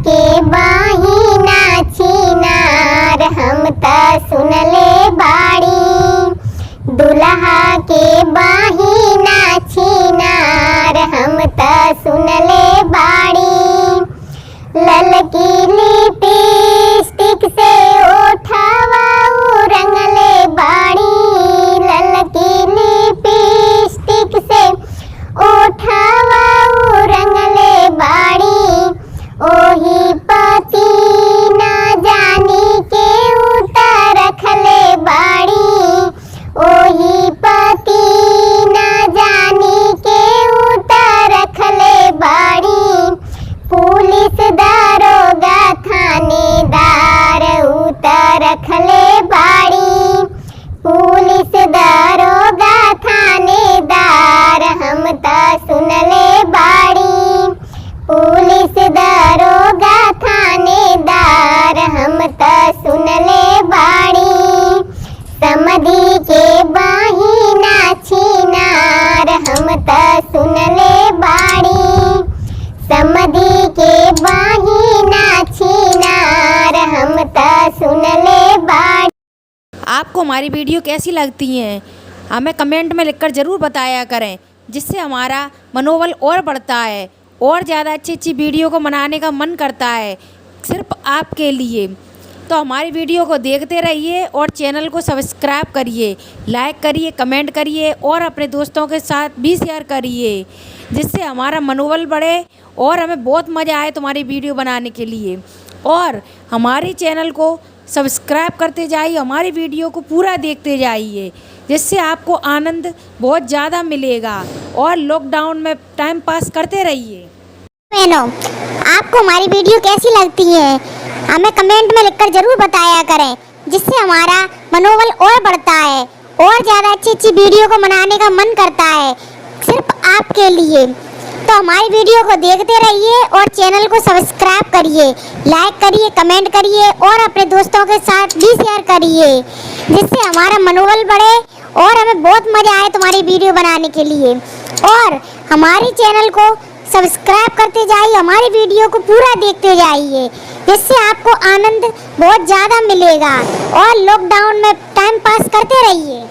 के बाहिना छिनार हम त सुनले बाड़ी। दुल्हा के बाहिना छिनार हम त सुनले बाड़ी। ललकी लिपस्टिक से ओठवा रंगले बाड़ी। ललकी लिपस्टिक से ओठवा रंगले बाड़ी। ओही पति ना जानी के उतर रखले बाड़ी। ओही पति ना जानी के उतर रखले बाड़ी। पुलिस दारोगा थानेदार उतर रखले बाड़ी। पुलिस दारोगा थानेदार हम त सुनले बाड़ी। पुलिस दारोगा थानेदार हम त सुनले बाड़ी। समधी के बाहिना छिनार हम त सुनले बाड़ी। समधी के बाहिना छिनार हम त सुनले बाड़ी। आपको हमारी वीडियो कैसी लगती हैं हमें कमेंट में लिखकर ज़रूर बताया करें, जिससे हमारा मनोबल और बढ़ता है और ज़्यादा अच्छी अच्छी वीडियो को बनाने का मन करता है सिर्फ आपके लिए। तो हमारी वीडियो को देखते रहिए और चैनल को सब्सक्राइब करिए, लाइक करिए, कमेंट करिए और अपने दोस्तों के साथ भी शेयर करिए, जिससे हमारा मनोबल बढ़े और हमें बहुत मज़ा आए तुम्हारी वीडियो बनाने के लिए। और हमारे चैनल को सब्सक्राइब करते जाइए, हमारी वीडियो को पूरा देखते जाइए, जिससे आपको आनंद बहुत ज़्यादा मिलेगा और लॉकडाउन में टाइम पास करते रहिए। बहनों, आपको हमारी वीडियो कैसी लगती है हमें कमेंट में लिखकर ज़रूर बताया करें, जिससे हमारा मनोबल और बढ़ता है और ज़्यादा अच्छी अच्छी वीडियो को बनाने का मन करता है सिर्फ आपके लिए। तो हमारी वीडियो को देखते रहिए और चैनल को सब्सक्राइब करिए, लाइक करिए, कमेंट करिए और अपने दोस्तों के साथ भी शेयर करिए, जिससे हमारा मनोबल बढ़े और हमें बहुत मज़ा आए तुम्हारी वीडियो बनाने के लिए। और हमारे चैनल को सब्सक्राइब करते जाइए, हमारी वीडियो को पूरा देखते जाइए, जिससे आपको आनंद बहुत ज़्यादा मिलेगा और लॉकडाउन में टाइम पास करते रहिए।